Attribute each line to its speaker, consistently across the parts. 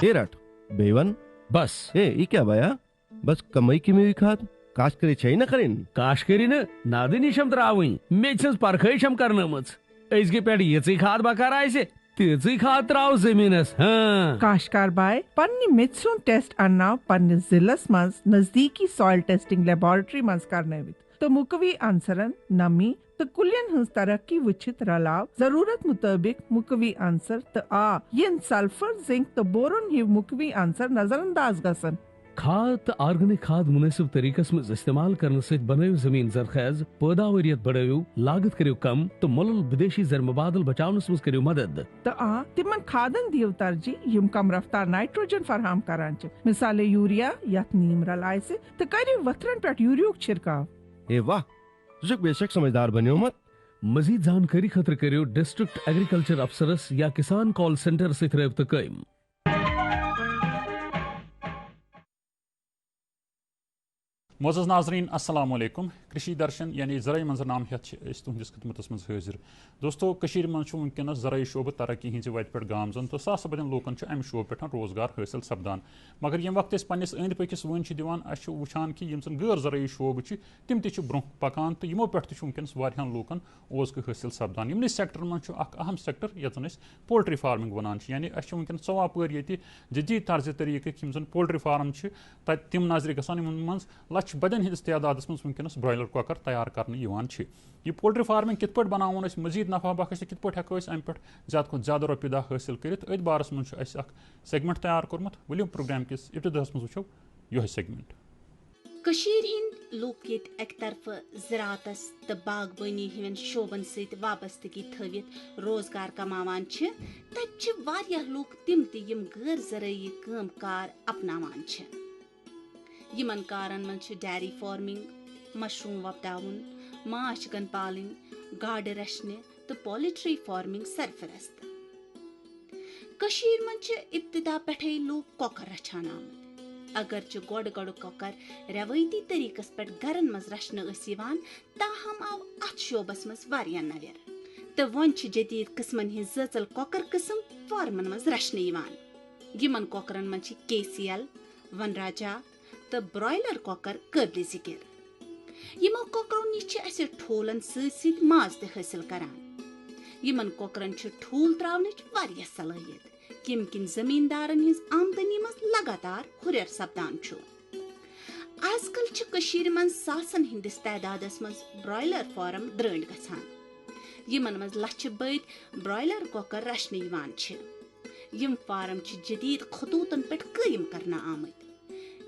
Speaker 1: ए रट बेवन
Speaker 2: बस
Speaker 1: ए ई क्या बया बस कमाई की में खाद काश करे छै न करें
Speaker 2: काश करिन नादनी शम त्रावई मेचस परखै शम करनमच अजगे पेट यची खाद बकार आइसे तेजी खाद त्राव जमीनस हां
Speaker 3: काशकार बाय पन्नी मित्सुन टेस्ट अन्ना पन्नी जिलस मंस नजदीकी सॉइल टेस्टिंग लेबोरेटरी मंस करनवित तो मुकवी आंसरन नमी तो कुलियन हंस तरक्की वचित रलाव जरूरत मुताबिक मुकवी आंसर तो आ यन सल्फर जिंक तो बोरोन ही मुकवी आंसर नजरअंदाज गसन
Speaker 2: खाद तो ऑर्गेनिक खाद मुनासिब तरीकस में इस्तेमाल करने से बनायो जमीन जरखेज पैदावारियत बढ़ायो लागत करियो कम तो मुल्क विदेशी जर मुबादल बचावनस में करियो मदद
Speaker 3: तो आ तिमन खादन दियो तरजी यम कम रफ्तार नाइट्रोजन फराहम करान छ मिसाले यूरिया या नीम रलाय से तो करियो वथरन पेट यूरियो छिड़काव
Speaker 1: ए वाह तुझे बेशक समझदार बनियो मत
Speaker 2: मजीद जानकारी खतर करियो डिस्ट्रिक्ट एग्रीकल्चर अफसरस या किसान कॉल सेंटर से रब्ता कयम।
Speaker 4: मोअज़्ज़ज़ नाज़रीन अस्सलाम वालेकुम कृषि दर्शन यानी ज़राई मंजरनाम हेत तुहंदिस खिदमतस मज हाजिर दोस्तों कशीर मज वनकस ज़राई शोब तरक्की हज वत पे गामजन तो सास बदन लोकन अमि शोब पे रोजगार हासिल सपदान मगर यम वक्त पन्निस अंद पकिस वन दिवान वुचान कि यम जन गैर ज़राई शोब तिम ब्रोह पकान तो यमो पे वनकस वारियान लोकन ओज़क हासिल सपदान यमन सेक्टर मज अहम सेक्टर यत जन पोल्ट्री फार्मिंग वनान यानी वनकस सवापर ये जदीद तर्ज तरीक़ यम जन पोल्ट्री फार्म तम नजर गसान मज लक्ष बदन हंदिस तादाद मज वनकस ब्रॉयलर कॉकर तैयार करने यह पोल्ट्री फार्मिंग कित पे बनावन मजीद नफा बख्श कित पे हेको अमि पे ज्यादा खुद ज्यादा रुपये दह हासिल कर अथ बारस मज सेगमेंट तैयार कोर्मुत वलियो प्रोग्राम किस इब्तदास मज वुचो यह सेगमेंट
Speaker 5: कशीर हिंद लोक ये एक तरफ ज़राअतस तो बागबानी हवन शोबन सत वाबस्तगी थवित रोजगार कमावान तत वारियाह लोग तिम यम गैर ज़राई काम कार अपनावान यमन कारन मन डेयरी फार्मिंग मशरूम वपदावन माछ गन पालन गाड रचने तो पोल्ट्री फार्मिंग सरफरस्त कशीर मन इब्तिदा पे लोग कॉकर रचान आमत अगरचे गोड़ गोड़ कॉकर रवायती तरीकस पे गरन मज रचने ताहम आव अत शोबस मज वारिया नवेर तो वन जदीद किस्मन हिंज जचल कॉकर किस्म फार्मन मज रचने यमन कॉकरन मन KCL वनराजा तो ब्रॉयलर कॉकर काबिल जिक्र यमो कॉकरों नश ठूलन सत माज त हासिल करान यमन कॉकरन ठूल त्रावनच वारिया सलाहियत किम किन जमींदारन हिंज आमदनी मज लगातार हुरर सपदान आजकल कशीर मन सासन हिंदिस तादादस मज ब्रॉयलर फार्म द्रंड गसान यमन मज लछ बद ब्रॉयलर कॉकर रचने यम फार्म जदीद खतूतन पे कायम करना आमत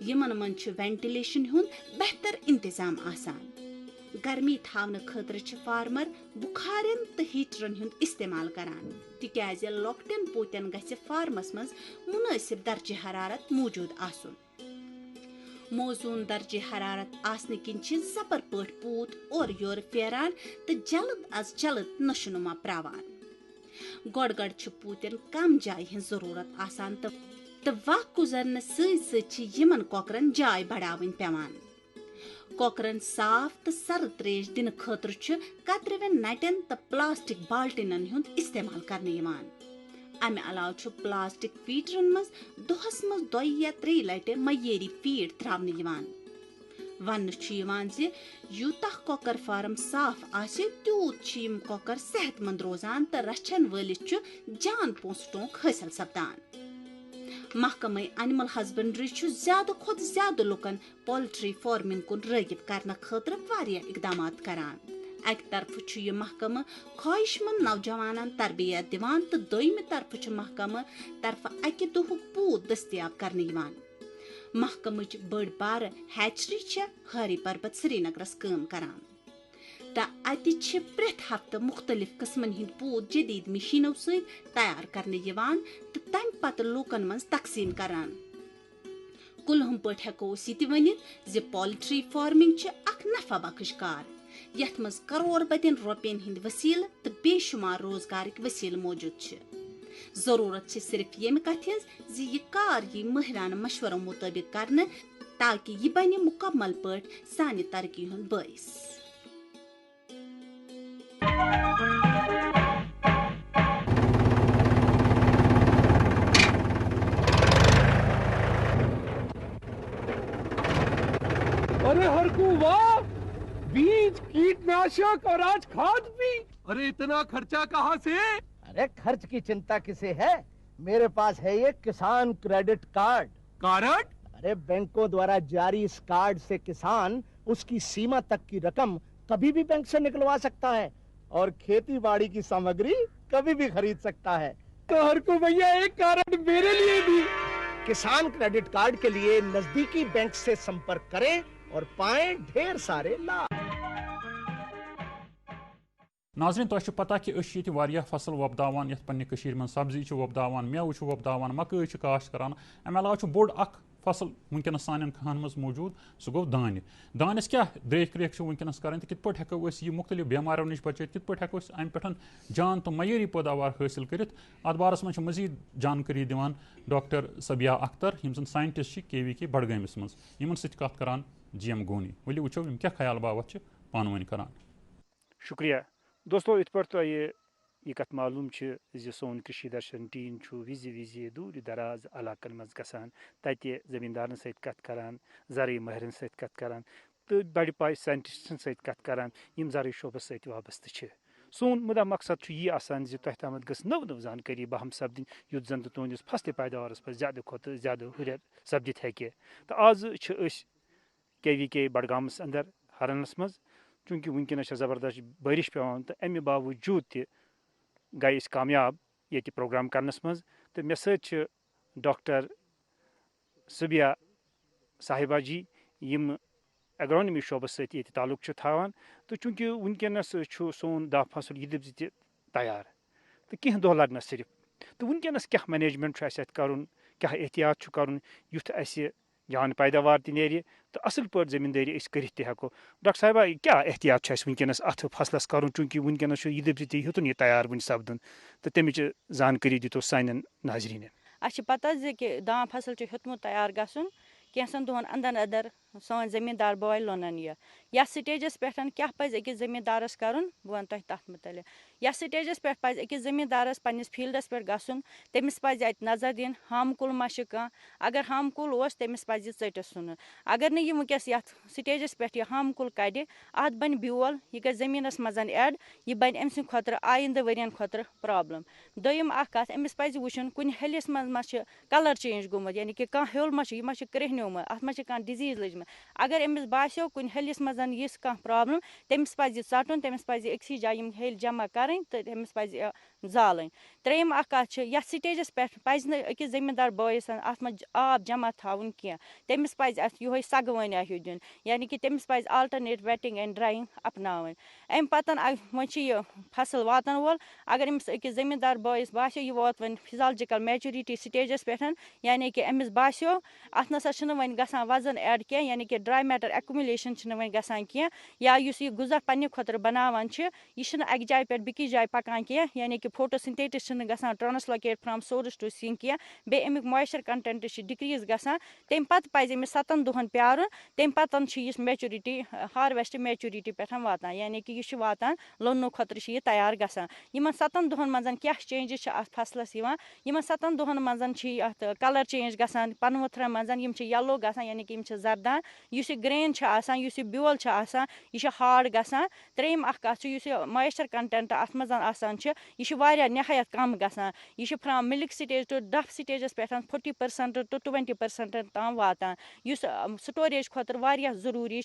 Speaker 5: यमन मन वेंटिलेशन हुन बेहतर इंतजाम आसान गर्मी थावन खतर फार्मर बुखारन तो हीटरन हुन इस्तेमाल करान तिकाज लॉकटेन पोतन गछ फार्मस मज मुनासिब दर्जे हरारत मौजूद आसन मौजून दर्जे हरारत आसने किन जबर पट पूत और योर फेरान तो जल्द अज जल्द नशुनुमा प्रावान गोड़ गड़ पूतन कम जाय हज जरूरत आसान तो वक्त गुजरन सयमन कॉकरन जाय बढ़ावन पेवान कॉकरन साफ तो सर्द त्रेश दिन खतर कतरवन नटन तो प्लास्टिक बाल्टिनन हुंद इस्तेमाल करने अमे अलाव प्लास्टिक फीडरन मज दोहस मज 2 या 3 लटि मय्यरी फीड त्रावने वन यूता कॉकर फार्म साफ आसे तूत कॉकर सेहतमंद रोजान तो रचन वलिस जान पोस टोंक हासिल सपदान महकमा एनिमल हस्बेंड्री ज्यादा खुद ज्यादा लुकन पोल्ट्री फार्मिंग कुन रागिब करने खतर वारिया इकदामात करान एक तरफ यह महकमा ख्वाहिशमंद नौजवान तरबियत दिवान तो दोयम तरफ महकमा तरफ अकि दुहुक पूत दस्तियाब करने महकमच बड़ बार हैचरी हारी पर्बत श्रीनगरस काम करान तो अति प्रेथ हफ्त मुख्तलिफ किस्मन हिंद पूत जदीद मशीनों से तैयार करने तो तम पत लूकन मज तकसीम करान कुलहम पे हेको वनित पोल्ट्री फार्मिंग अख नफा बख्श कार यथ मज करोड़ बदन रुपयन हिंद वसील तो बेशुमार रोजगार वसील मौजूद जरूरत सिर्फ ये कथ यह कार यी माहिराना मशवरों मुताबिक करने ताकि यह बन मुकम्मल पे सानि तरक्की हुंद बाइस
Speaker 2: अरे हरकू वाह, बीज, कीटनाशक और आज खाद भी।
Speaker 1: अरे इतना खर्चा कहाँ से?
Speaker 6: अरे खर्च की चिंता किसे है, मेरे पास है ये किसान क्रेडिट कार्ड।
Speaker 1: कार्ड?
Speaker 6: अरे बैंकों द्वारा जारी इस कार्ड से किसान उसकी सीमा तक की रकम कभी भी बैंक से निकलवा सकता है और खेती बाड़ी की सामग्री कभी भी खरीद सकता है।
Speaker 2: तो हरकू भैया एक कार्ड मेरे लिए भी।
Speaker 6: किसान क्रेडिट कार्ड के लिए नजदीकी बैंक से संपर्क करें और पाएं ढेर सारे लाभ।
Speaker 4: नाज़रीन तो पता कि फसल वोपदावान यथ पन्ने कशीर में सब्जी वोपदावान, मेव वोपदावान, मकई काश्त करान। अमे अलावा बोड़ अख फसल वनकस सान खान मज मौजूद, सह गो दान। दानस क्या देख रेख वनकस कर, कित पे हेको यह मुख्तलिफ बेमारों नश बचित, कित पे हेको अम पे जान तो मयरी पैदावार हासिल कर। अत बारस मज मजीद जानकारी दिवान डॉक्टर सबिया अख्तर यम जन साइंटिस्ट KVK बडगामिस मज, यमन सत कत करान GM गोनी। वली वो यम क्या ख्याल बाबत पान वन करान।
Speaker 7: शुक्रिया दोस्तों, इत पर तो ये कत मालूम सोन कृषि दर्शन टीम विजि विजि दूर दराज इलाकन मज गसान, तते जमींदारन सत कत करान, ज़रई महरन सत कत करान, तो बड़ पाए साइंटिस्टन सत कत करान यम ज़रई शोबस सत वाबस्त। सोन मुदा मकसद यह आसान तह तम गस नव नव जानकारी बहम सपदिन युत जन तुंदिस फसल पैदावारस पे ज्यादा खुद ज्यादा हुर सपदित हेके। तो आज KVK बडगामस अंदर हरनस मज, चूंकि वनकस जबरदस्त बारिश पेवान, तो अमे बावजूद तह गई कामयाब ये प्रोग्राम करनस मज। तो मे सत डॉक्टर सबिया साहिबा जी यम एग्रोनमी शोबस सत ताल्लुक थावान। तो चूंकि वनकस सोन दा फसल यह दप तैयार, तो कह दह लगन सिर्फ, तो वनकस क्या मैनेजमेंट कर, क्या एहतियात कर युथ जान पैदावार नी, तो असल पे जमींदारी कर हेको। डॉक्टर साहिबा क्या एहतियात वनकस अत फसलस कर, चूंकि वनकस यह दप हेतुन यह तैयार वन सपदन, तो तमिच जानकारी दितो सान नाजरीन।
Speaker 8: अच्छे पता कि दान फसल हेतुमुत तैयार गसन कैसन दोहन अंदर अंदर सान जमींदार बॉय लोनन यह स्टेजस पे क्या पज अकिस जमींदारस करन, बह वन तह तथ मुतलिक यह स्टेजस पे पज अकिस जमींदारस पन्निस फील्डस पे गसन, तमिस पज अत नजर दिन हम कुल मा कह, अगर हम कुल ओस तमिस पज चटिस सुन, अगर न यह वनकस यथ स्टेजस पे यह हम कुल कड़ अत बन ब्योल, यह ग जमीनस मज एड, यह बन अम सद खुद आइंद वरियन खुद प्रॉब्लम। दोयम कत अमिस पज वुचन कुन हलिस मज कलर चेंज गोमुत, यानी कि कह हेल मा क्रिहन्योमुत, अत मज कह डिजीज लजम। अगर अमिस बास्यो कुन हलिस मज यिस कह प्रॉब्लम, तमिस पज चटन, तमिस पज अक्सी जाय हेल जमा करें, तो तमिस पज जालन। त्रेयम कत यथ स्टेजस पे पज न अकिस जमींदार बॉयस अत मज आब जमा थावन कह, तमिस पज अत यो सगवाना हिu दिन, यानी कि तमिस पज आल्टरनेट वेटिंग एंड ड्राइंग अपनावन। अम पतन वो यह फसल वातन वोल, अगर अमिस अकिस जमींदार बॉयस बास्यो यह वात वन फिजियोलॉजिकल मैच्योरिटी स्टेजस पे, यानी कि अमिस बास्यो अत नसा वन गसान वजन एड कह, यानी कि ड्राई मैटर एक्युमुलेशन वन गसान कह, या यह गुजा पन्ने खुद बनावान यह अक जाय पे बिकिस जाय पकान कह, यानी कि फोटोसिंथेसिस गसान translocate from source to sink कह, बे अमिक मॉइस्चर कंटेंट डिक्रीज गसान। तम पत पज अमिस 7 दोहन प्यारुन, तम पतन यह मैच्योरिटी हार्वेस्ट मैच्योरिटी पे वातान, यानी कि यह वातान लोनो खुद यह तैयार गसान। यमन 7 दोहन मज क्या चेंजेस अत फसलस यमन 7 दोहन मज अत कलर चेंज गसान, पनवथरन मज येलो गसान, यानी कि जरदान, इस ग्रेन इस ब्योल यह हार्ड गसान। त्रेयम कत मॉइस्चर कंटेंट अत मज यह नहायत कम गसान, यह फ्राम मिल्क स्टेज टू डफ स्टेजस पे 40% टू 20% तम वातान, इस स्टोरेज खुद जरूरी।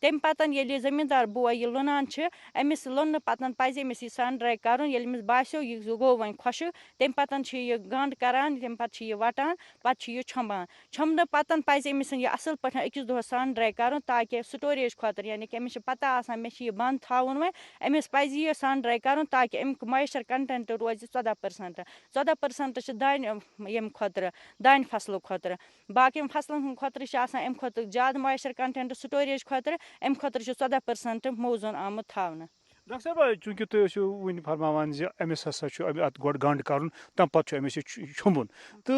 Speaker 8: तम पतन ये जमींदार बॉय यह लुनान अमिस लुन पतन पज अमिस यह सन ड्राई कर, अमिस बास्यो यह गो वन खुश, तम पतन यह गंड करान, तम पत यह वटान, पत यह छुमान छुमन पतन पज अमिस यह असल पे अकिस दोहस सन ड्राई कर, ताकि स्टोरेज खुद, यानी कि अमिस पता आसान मे यह बंद थावन वन, अमिस पज यह सन ड्राई कर, ताकि अमिक मॉइस्चर कंटेंट रोज 14%। 14% दान यम खुद दान फसल खुद, बाकी फसलन खुद अम खुद ज्यादा मॉइस्चर कंटेंट स्टोरेज खुद, अम खुद 14% मौजून आमुत थावन।
Speaker 7: डॉक्टर साहब चूंकि तुम वन फरमान अमिस हसा अत गो गंड कर तम पे अमिस छुम्बन तो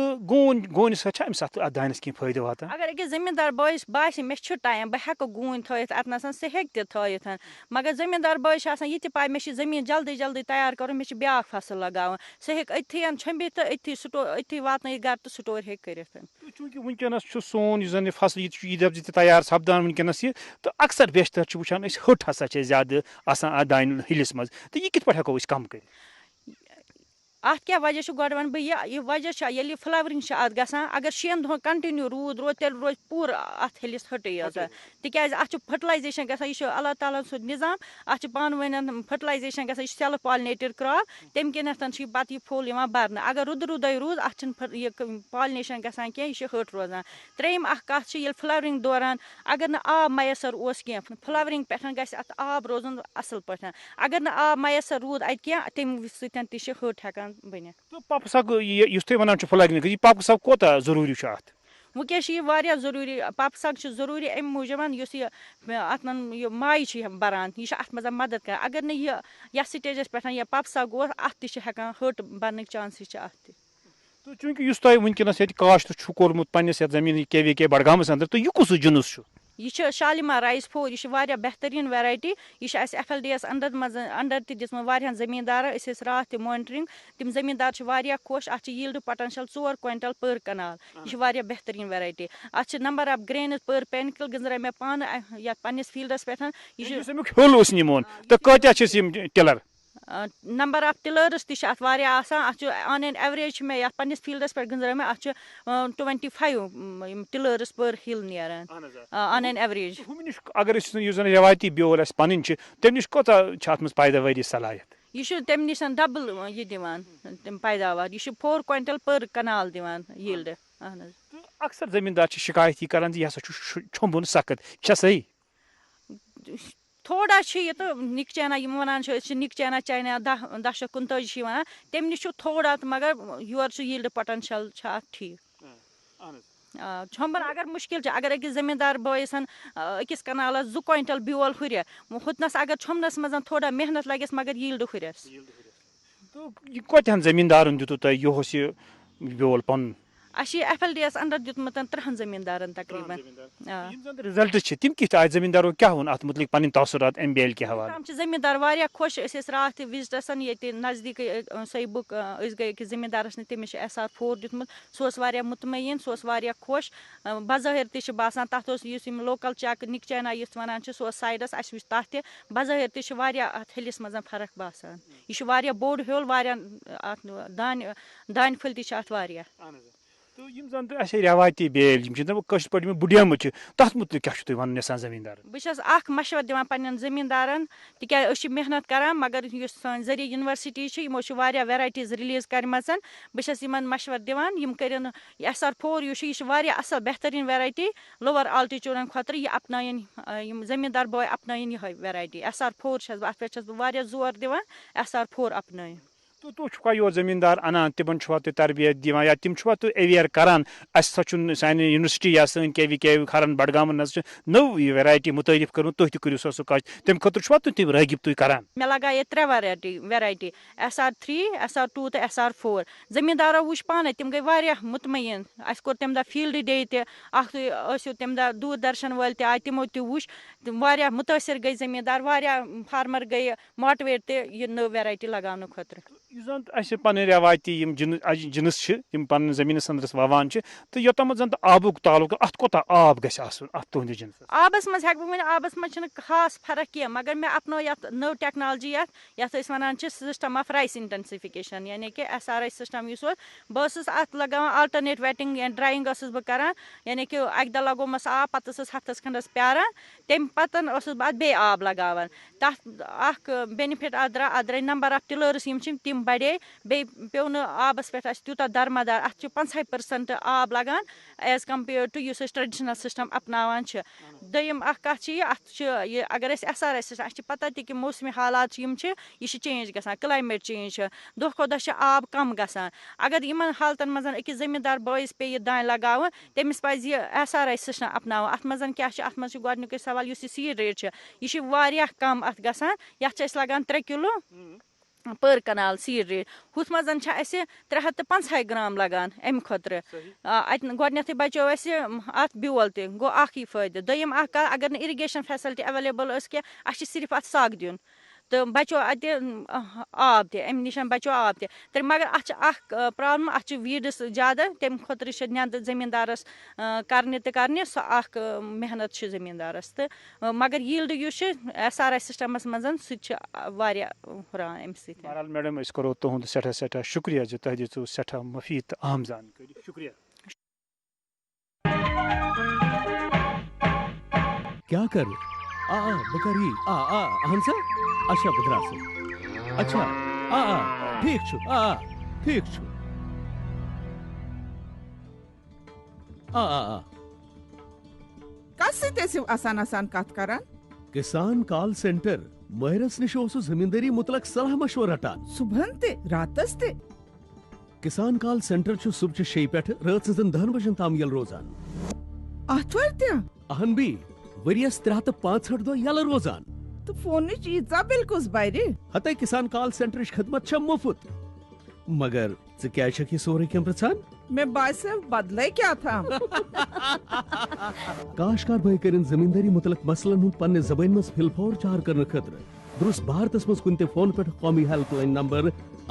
Speaker 7: गोन सत दानस कह फायदे वात
Speaker 8: अगर अकिस जमींदार बॉयस बासे मे टाइम बह हेको गून थत अत सह हेक थत मगर जमींदार बॉयस ये पाए मे जमीन जल्दी जल्दी तैयार कर मे ब्या फसल लगान सह हेक अथी छुम्बित तो अथी स्टोर अथी वातन घर तो स्टोर हेक कर
Speaker 7: चूंकि वनकस सोन जन फसल यह तैयार सपदान वनकस तो अक्सर बेशतर वुचान हट हसा ज्यादा आसान दान हिलिस मज तो यह कित हेको कम कर
Speaker 8: अत क्या वजह गोड वन बह यह वजह ये फ्लावरिंग गसान अगर 6 दिन कंटिन्यू रूद रो तेल रोज पूरा अत हिलिस हटे तिकाज अत फर्टिलाइजेशन गसान यह अल्लाह ताला सुद निजाम अत पान वन फर्टिलाइजेशन गसान यह सेल्फ पॉलिनेटेड क्रॉप तम किनथ पत यह फुल भरन अगर रुद रुदे रूद अत पॉलिनेशन गसान कह यह हट रोजान त्रेम कत ये फ्लावरिंग दौरान अगर न आब मैसर कह फ्लावरिंग पे गस अत आब रोजन असल पे अगर न आब मैसर रूद अत कह तम सत हट हेकान
Speaker 7: तो पाप साग तुम वन फ्लावरिंग पाप साग कोत जरूरी अत
Speaker 8: वह यह जरूरी पाप साग जरूरी अम मूजूब अत माय बरान यह अत मज मदद कर अगर न यह स्टेजस पे यह पाप साग अत हेकान हट बन चांसेस अत
Speaker 7: तो चूंकि तुम वनकस काश्त कोर्मुत पन्निस जमीन के बडगामस अंदर तो यह कुछ जुनूस
Speaker 8: यह शालीमार राइस फोर यह बेहतरीन वैरायटी यह FLDS अंडर दिन जमींदार रात मॉनिटरिंग तम जमींदार खुश अत यील्ड पोटेंशियल 4 क्विंटल पर कनाल यह बेहतरीन वैरायटी अत number of grain per panicle गंजरा मे पान ये पन्निस फील्डस पे
Speaker 7: टिलर
Speaker 8: नंबर ऑफ टिलर्स अत ऑन एन एवरेज मे पन्निस फील्डस पे गंजरा मे अत 25 टिलर्स पर हिल नीरान ऑन एन एवरेज
Speaker 7: अगर रवायती ब्योल पन तम नश कोत पैदावारी सलाहियत
Speaker 8: यह तम नश डबल यह दिवान तम पैदावार यह 4 क्विंटल पर कनाल दिवान यील्ड
Speaker 7: अक्सर जमींदार शिकायत कर छुम्बन सख्त सही
Speaker 8: थोड़ा यह तो निक चैना वन निक चैना चाइना 10-15 वन तम नश थोड़ा मगर योर यील्ड पोटेंशियल ठीक छुम्बन अगर मुश्किल अगर अकिस जमींदार बॉयसन अकिस कनाल 2 क्विंटल ब्योल हुर हुतनस अगर छुम्बनस मज थोड़ा मेहनत लगे मगर यील्ड हुरस
Speaker 7: तो यह कतन जमींदारन दितु तुह यह ब्योल पन
Speaker 8: FLDS अंडर दितमुत 3 जमींदारन तकरीबन
Speaker 7: रिजल्ट तम कित आय जमींदारों क्या वन अत मुतलिक पन तसरात MBL के हवाले
Speaker 8: जमींदार वारिया खुश रात विजिटसन ये नजदीक सही बुक गए कि जमींदारस ने तमिस SR4 दितमुत सह वारिया मुतमईन सह वारिया खुश बज़ाहिर तह बासान तथ लोकल चक निक चैना युस वन सह साइडस अस वुच तथ बज़ाहिर तह वारिया अत हिलिस मज फर्क बासान यह वारिया बोड़ हेल वारिया दान फल तह अत वारिया
Speaker 7: तो जन रवायती बेल पे बुढ़ियम तथ मुतल क्या वन यसान जमींदार
Speaker 8: बह मशवर दिवान पन्न जमींदारन तिक मेहनत करान मगर सन जरिए यूनिवर्सिटी यमो वैरायटीज रिलीज करम बह मशवर दिवान यम कर SR4 यह असल बेहतरीन वैरायटी लोअर आल्टीट्यूडन खुद यह अपनायन जमींदार बॉय अपनायन यह वैरायटी SR4 अत पे जोर दिवान SR4 अपनायन
Speaker 7: तो तुह योर जमींदार अनान तिमन तरबियत दिवान या तम तो अवेयर करान सान यूनिवर्सिटी या सन KVK खरन बडगामन नौ वैरायटी मुतारिफ कर तुह तु सह कच तम खुद तुम रगिब तुम करान
Speaker 8: मे लगाए 3 वैरायटी SR3 SR2 तो SR4 जमींदारों वुच पान तम गई मुतमईन अस कोर तम दह फील्ड डे तम दह दूरदर्शन वाल आय तमो तुच मुतासर गई जमींदार फार्मर गई मोटिवेट तह नौ वैरायटी लगाने खुद
Speaker 7: पन रवायती जिनस पन जमीन अंदर ववान तो योतम जन आबुक तालुक अत कोत आब गुहद जिनस
Speaker 8: आबस मज हेक बह आबस मज खास फर्क कह मगर मे अपनो नव technology one system of rice intensification यानी कि SRI सिस्टम बस अत लगान आल्टरनेट वेटिंग या ड्राइंग बह करान यानी कि अक दह लगोमस आब पत हफ्तस खंडस प्यारान तम पतन बह बे आब लगान तथ बेनिफिट अत द्राय नंबर ऑफ टिलर्स तम तम बढ़े बे पे आबस पे तूत दरमदार अत 50% आब लगान एज कम्पेयर टू युस ट्रेडिशनल सिस्टम अपनावान दोयम कत अगर SRI सिस्टम अस पता कि मौसमी हालात यह चेंज गसान क्लाइमेट चेंज दो खुद आब कम गसान अगर इन हालतन मज अकिस जमींदार बॉयस पे दान लगाव तमिस पज SRI सिस्टम अपनाव अत मज क्या अत गोडनिक सवाल यह सीड रेट यह कम अत गसान यथ लगान 3 किलो पर कनाल सीड रेट हुथ मज 350 ग्राम लगान अम खुतर गोडनथ बचो अत ब्योल तह गो ही फायदे दोयम अगर इरिगेशन फैसिलिटी अवेलेबल क्या सिर्फ अत सग दिन तो बचो अत आब तम निश बचो आब तह मगर अत प्रॉब्लम अत वीड्स ज्यादा तम खुतर नंद जमींदारस करने सह मेहनत जमींदारस तो मगर यील्ड SRI सिस्टमस मज हुरान अम सत
Speaker 7: बहरहाल मैडम करो तुंद सठा सठा शुक्रिया जो तुह दिचु सठा मफीद तो अहम जानकारी शुक्रिया
Speaker 2: क्या कर बकरी हंसा अच्छा बदरास अच्छा ठीक छु ठीक छु
Speaker 3: कस आसान आसान कत करान
Speaker 2: किसान कॉल सेंटर महरस निश जमींदारी मुतलक सलाह मशवर रटान
Speaker 3: सुबह ते रातस ते
Speaker 2: किसान कॉल सेंटर सुबह 6 पे रात 10 बजन ताम यल रोजान
Speaker 3: आथवार ते
Speaker 2: अहन भी वरियस 365 दो यल रोजान
Speaker 3: तो फोन ईजा बिल कुस बायरे
Speaker 2: हते किसान कॉल सेंटर खदमत मुफ्त मगर क्या सोरे कम प्रचान
Speaker 3: मैं बायस बदले क्या था
Speaker 2: काशकार भाई करिन जमींदारी मुतलक मसलन हुन पन्ने जबान मस फिलफौर चार करने खतर दुरुस भारतस मस कुनते फोन पे कौमी हेल्पलाइन नंबर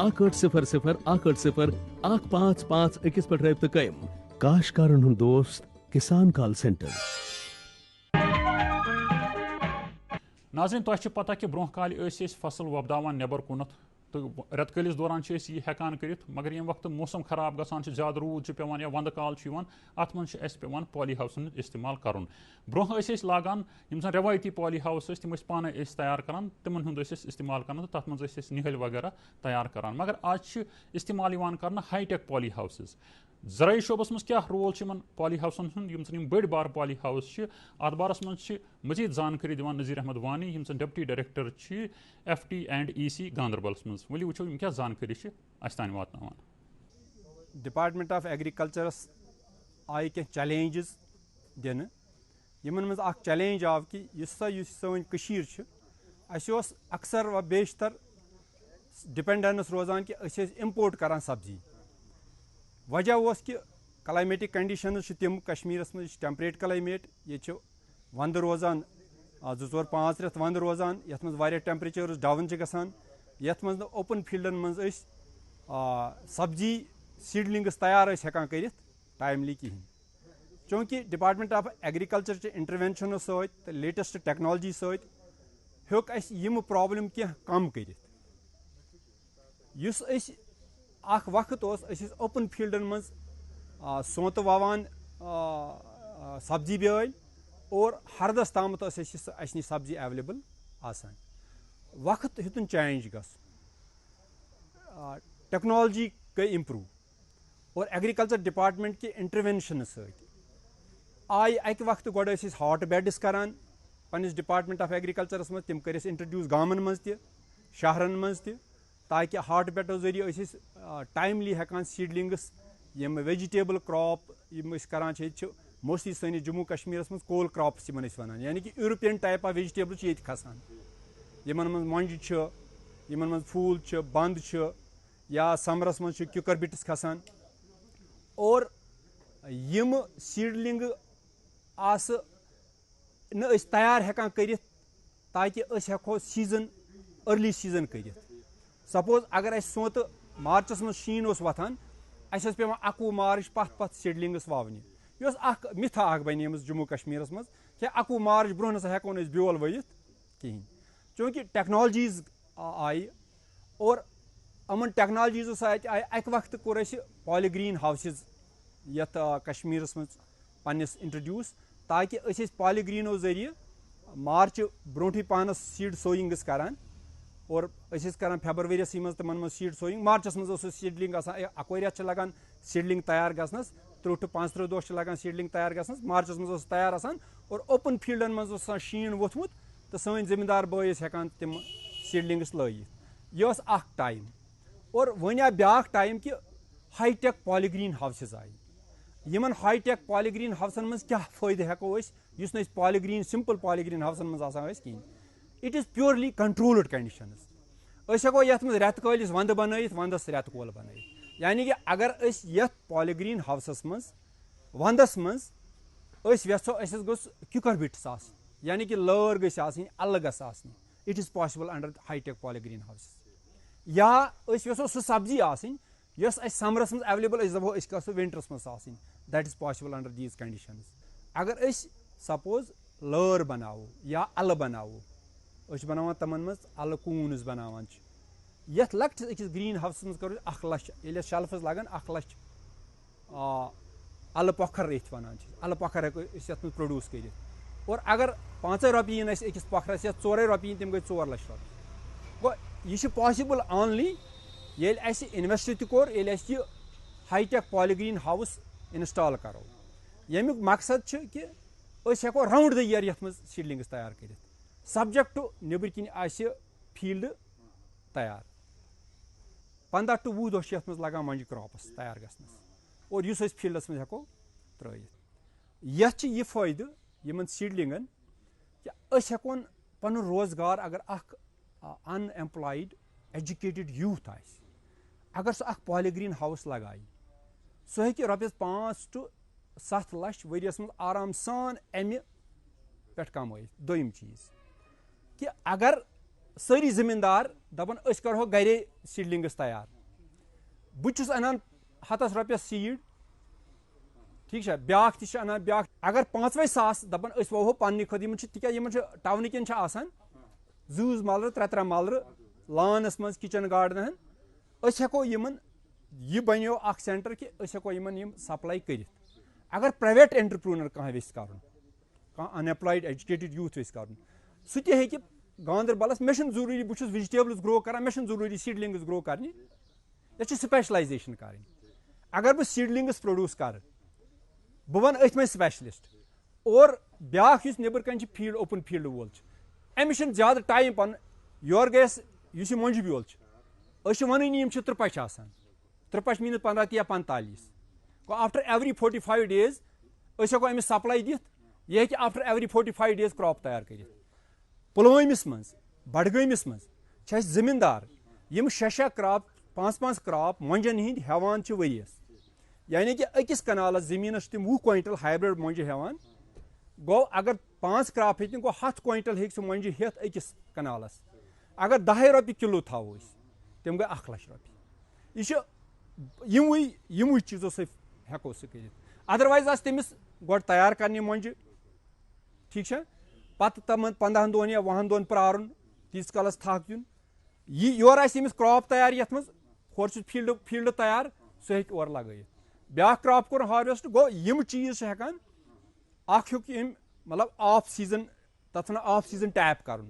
Speaker 2: 8800 88 155 21 पे रब्त कायम काशकारन हुन दोस्त किसान कॉल सेंटर
Speaker 4: नाज़रीन तुझे पता कि ब्रोह काल फसल वपदावान नबर कुनत तो रेत कलिस दौरान यह हेकान करित मगर ये वक्त मौसम खराब गसान ज्यादा रूद पेवान या वंद काल अत मन पेवान पॉली हाउस इस्तेमाल कर ब्रोह लागान यम रवायती पॉली हाउस तम पाने तैयार करान तिमन हुंद इस्तेमाल कर तथ मज निहल वगैरह तैयार करान मगर आज इस्तेमाल कर हाईटेक पॉली हाउस ज़राई शोबस मज क्या रोल पॉली हाउसन हूँ बड़ बार पॉली हाउस अत बारस मज मजीद जानकारी दिवान नज़ीर अहमद वानी यम deputy director FT and EC गांदरबलस मज वली वो क्या जानकारी तान वातान
Speaker 9: डिपार्टमेंट ऑफ एग्रीकल्चरस आय क्या चैलेंजेस दिन यमन मज अख चैलेंज आव कि सन अक्सर व बेशतर डिपेंडेंस रोजान कि इम्पोर्ट करान सब्जी वजह कि क्लाइमेटिक कंडीशंस तम कश्मीरस मज टेम्परेट क्लाइमेट ये वंद रोजान 2-4-5 रेत वंद रोजान यथ मज वारिया टेम्परेचर डाउन गसान यथ मज ओपन फील्डन मज सब्जी सीडलिंग्स तैयार हेकान करित टाइमली कहीं चूँकि डिपार्टमेंट ऑफ एग्रीकल्चर इंटरवेंशन सत लेटेस्ट टेक्नोलॉजी सत हेक यम प्रॉब्लम क्या कम करित अख वक्त ओपन फील्डन मज सोत वावान सब्जी बेल और हरदस ताम नश सब्जी अवेलेबल आसान वक्त हेतुन चेंज गस टेक्नोलॉजी गई इम्प्रूव और एग्रीकल्चर डिपार्टमेंट के इंटरवेंशन आय अक वक्त गोड़ हॉट बेड्स करान पन्निस डिपार्टमेंट ऑफ एग्रीकल्चरस मज तम कर इंट्रोड्यूस गामन मज त शहरन मज त ताकि हॉट बेडो जरिए टाइमली हेकान सीडलिंग्स यम वेजिटेबल क्रॉप यम करान मोस्टली सैनिस जम्मू कश्मीरस मज कोल क्रॉप्स वन यानी कि यूरोपियन टाइप ऑफ वेजिटेबल ये खसान यमन मज मंज यमन मज फूल बंद या समरस मज क्यूकर बिट्स खसान और यम सीडलिंग आस न तैयार हेकान करित ताकि हेको सीजन अर्ली सीजन करित सपोज अगर सोत मार्चस मज शीन वथान पे 21 मार्च पथ सीडलिंग्स वावनी यह मिथा बने जम्मू कश्मीरस मज क्या 21 मार्च ब्रोह ना हेको ब्योल वयित कहीं चूँकि टेक्नोलॉजीज आई और अमन टेक्नोलॉजीजों सत आय अक वक्त कोर पॉलीग्रीन हाउसेज यथ कश्मीरस मज पन्निस इंट्रोड्यूस ताकि पॉलीग्रीनो जरिए मार्च ब्रोठी पानस सीड सोइंग्स करान और कर फेब्रुवरी मज तमन सीड सोइंग मार्चस मज सीडलिंग अकोई रेत लगान सीडलिंग तैयार गसनस 30 to 35 दोह लगान सीडलिंग तैयार गसनस मार्चस मज तैयार आसान और ओपन फील्डन मज शीन वोथमुत तो सन जमींदार बॉय हेकान तम सीडलिंग्स लगित यह टाइम और वन आ ब्या टाइम कि हाईटेक पॉलीग्रीन हाउसेस आई यमन हाईटेक पॉलीग्रीन हाउसन मज क्या फायदे हेको न पॉलीग्रीन सिंपल पॉलीग्रीन हाउसन मज आसान कहीं it is purely controlled conditions हेको ये रेत कलिस वंद बनइथ वंदस रेत कोल बनइथ यानी कि अगर ये पॉलीग्रीन हाउसस मज वंदस मज वेसो गोस क्यूकर बिट्स आसनी यानी कि लर गई आसनी अलग गस आसनी it is possible under hi-tech poly green houses या वेसो सह सब्जी आसनी यस समरस मज अवेलेबल दपो कर विंटरस मज आसनी that is possible under these conditions अगर सपोज लर बनावो या अल बनावो बनावान तमन मज अल कूनस बनावान यथ लक्टिस अकिस ग्रीन हाउस मज करो 1 लाख ये शेल्फस लगन 1 लाख अल पोखर ये वन अल पोखर हेको प्रोड्यूस कर और अगर 5 रपी इन अकिस पोखरस या 4 रपी तम गई 4 लाख रपी गो यह पॉसिबल ओनली ये इन्वेस्ट तोर ये हाईटेक पॉलीग्रीन हाउस इंस्टॉल करो यमुक मकसद कि हेको राउंड द ईयर ये सीडलिंग्स तैयार कर सब्जेक्ट टू नबर किन फील्ड तैयार 15 to 20 दोह ये लगान मंज क्रॉपस तैयार गसनस और इस फील्डस मज हेको त्रयित यह फायदे यमन सीडलिंगन कि हेकोन पन रोजगार अगर अनएम्प्लॉयड एजुकेटेड यूथ अगर सह पॉलीग्रीन हाउस लगाई सह हे रपस 5 to 7 लाख वरियस मज आराम सान अमे पे कम दोम चीज कि अगर सारी जमींदार दपन करो गरे सीडलिंग्स तैयार बहुत अनान 100 रपस सीड ठीक है ब्या अनान ब्या अगर 5,000 दपन वो पन्ने खुद तिक टाउन किन जूज मलर 3 मलर लानस मज किचन गार्डन हेको यह बनो सेंटर कि हेको सप्लाई कर अगर प्राइवेट एंटरप्रूनर कह कर अनएम्प्लॉयड एजुकेटेड यूथ कर सह गांदरबलस मे जरूरी बहुत वेजिटेबल्स ग्रो कर मे जरूरी सीडलिंग्स ग्रो कर ये स्पेशलाइजेशन कर अगर बह सीडलिंग्स प्रोड्यूस कर बह वन अथ मज स्पेशलिस्ट और ब्या नबर कन फील्ड ओपन फील्ड वोल अमिस ज्यादा टाइम पन योर गस मंज ब्योल वन 3 पच मीन 15 या 45 गो आफ्टर एवरी 45 days हेको अमिस सप्लाई दिथ यह हे आफ्टर एवरी 45 days क्रॉप तैयार कर पुलवमिस मज बडगमिस मज जमींदार यम 6 क्रॉप 5 क्रॉप मंजन हिंद हेवान वरियस यानी कि अकिस कनालस जमीनस तम 20 क्विंटल हाइब्रिड मंज हेवान गो अगर 5 क्रॉप हेन गो 100 क्विंटल हे सह मंज हेत अकिस कनालस अगर 10 रपी किलो थो तम गई 1 लाख रपी यह चीजों सको सह कर अदरवाइज तमिस गो तैयार कर मंज ठीक है पत तमन 15 दोहन या 20 दोहन प्रारुन तीस कालस थक दिन योर अमिस क्रॉप तैयार ये मज होर फील्ड तैयार सह हे और लग ब्या क्रॉप कोर हार्वेस्ट गो यम चीज हेकान मतलब ऑफ सीजन तथ ऑफ सीजन टैप कर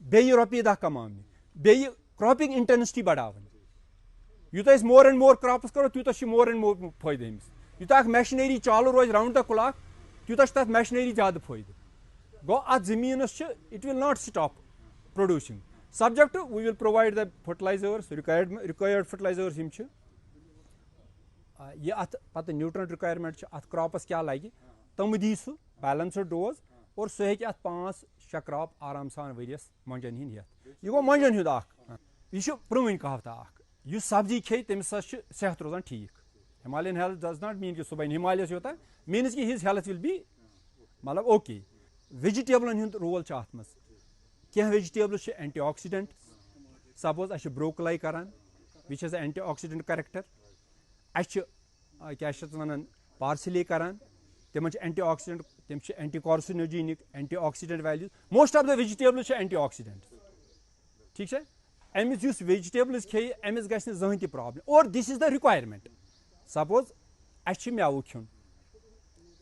Speaker 9: बे रपी दह कमान बे क्रॉपिंग इंटेंसिटी बढ़ावन यूत मोर एंड मोर क्रॉप्स करो तूत मोर एंड मोर फायदे अमिस यूत मशीनरी चालू रोज राउंड द क्लॉक तूत तथ मशीनरी ज्यादा फायदे गो अत जमीनस it will not stop producing subject we will provide the fertilisers required fertilisers यह अत पत न्यूट्रेंट रिक्वायरमेंट अत क्रॉपस क्या लगे तम दी सह बैलेंसड डोज और सह हे अत 5-6 क्रॉप आराम सान वरियस मंजन हिंद हेत यह गो मंजन हुंद यह प्रोन कहावत यह सब्जी खे तमिस सेहत रोजान ठीक Himalayan health does not mean कि सह बन हिमालयस योता मीन्स कि हिज हेल्थ विल बी मतलब ओके वेजिटेबलन हुंद रोल अत मज कह वेजिटेबल्स एंटीऑक्सीडेंट सपोज ब्रोकलाई करान विच इज एंटीऑक्सीडेंट कैरेक्टर क्या वन पार्सली करान तम एंटीऑक्सीडेंट तम anticarcinogenic antioxidant values most of the vegetables antioxidant ठीक है अमिस वेजिटेबल्स खे अमिस गि जहन तह प्रॉब्लम और this is the requirement suppose मेव खुन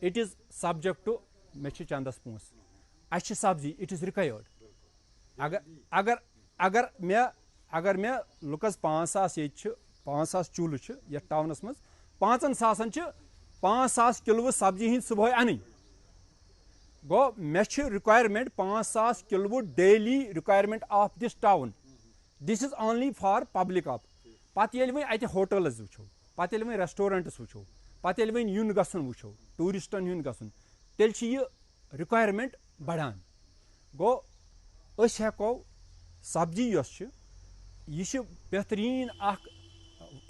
Speaker 9: इट इज सब्जेक्ट टू मे चंदस पोस सब्जी इट इज रिक्वायर्ड अगर मे लुकस 5,000 ये 5,000 चूल्ह ये टाउनस मज 5,000 5,000 किलो सब्जी हिंद सुबह अन गो मे requirement 5,000 kilo daily requirement of this town this is only for public of पत ये वो होटल्स वो पत ये रेस्टोरेंट्स वो पत ये वो यून गसन वो टूरिस्टन यून गसन तेल यह रिक्वायरमेंट बढ़ान गो हेको सब्जी यह बेहतरीन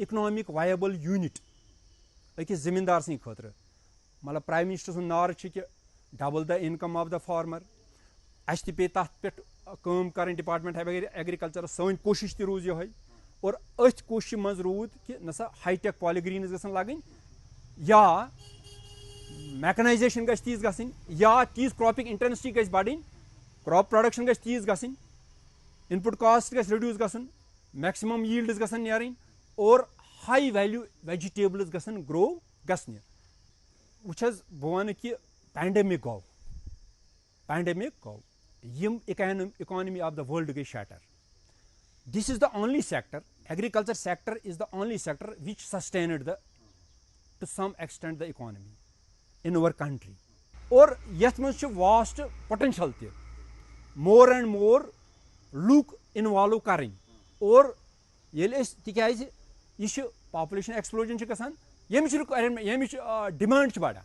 Speaker 9: इकनॉमिक वायबल यूनिट अकिस जमींदार सद खुद मतलब प्राइम मिनिस्टर सुन नार कि double the income of the farmer अस पे तथ पे कर डिपार्टमेंट ऑफ एग्रीकल्चर सन कोशिश रूज ये और अथ कोशिश मज रूद कि नसा हाईटेक पॉलीग्रीन्स गसन लगन या मैकनाइजेशन गस तीज गसन या तीज क्रॉपिंग इंटेंसिटी गस बढ़न क्रॉप प्रोडक्शन गस तीज गसन इनपुट कॉस्ट गस रिड्यूस गसन मैक्सिमम यील्ड्स गसन नेरन और हाई वैल्यू वेजिटेबल्स गसन ग्रो गसन वुछस बह वन कि पैंडेमिक गो यम इकोनॉमी ऑफ द वर्ल्ड गई shatter this is the only sector agriculture sector is the only sector which sustained the to some extent the economy in our country और यथ मज वास्ट पोटेंशियल त more and more look involve करें और तिकाज यह population explosion गसान यमिच demand बढ़ान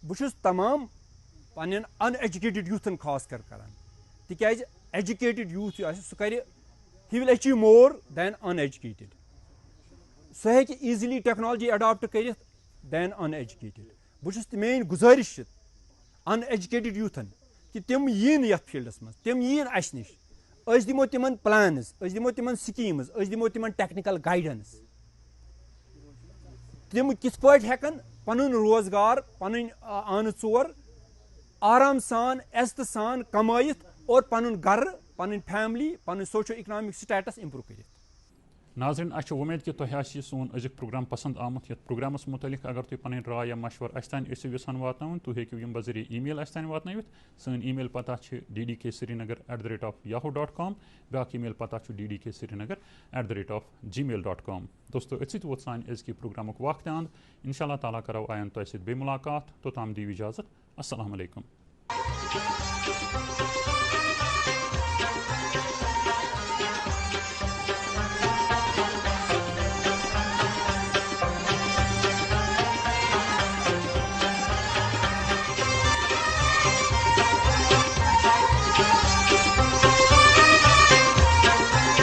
Speaker 9: बहुत तमाम पन्न uneducated यूथन खास कर तिकाज एजुकेटेड यूथ सह कर he will achieve more than uneducated सह हेकि ईजिली टेक्नोलॉजी अडॉप्ट कर दैन अनएजुकेटेड बहुत मेन गुजारिश अनएजुकेटेड यूथन कि तम यीन यथ फील्डस मज तम यीन अस निश अस दिमो तिमन प्लान्स अस दिमो तिमन स्कीम्स अस दिमो तिमन टेक्निकल गाइडेंस तम किस पट हेकन पनुन रोजगार पनुन आन चोर आराम सान इज्जत सान कमायित और पनुन घर पनुन फैमिली पनुन सोशो इकनॉमिक स्टेटस इम्प्रूव कर
Speaker 4: नाज़रीन अस उम्मीद कि तुह सोन अजुक प्रोग्राम पसंद आमुत ये प्रोग्रामस मुतलिक अगर तुम पन राय या मशवर अस तान यसान वातन तुम हेकू यम बजरिए ईमेल अस तान वातनवित सन ईमेल पता ddksrinagar@yahoo.com ब्या ईमेल पता ddksrinagar@gmail.com दोस्तों अत वो सान अजक प्रोग्राम वक्त अंद इंशाअल्लाह ताला करो आयन तुह सत बे मुलाकात तोताम दी इजाज़त अस्सलाम वालेकुम।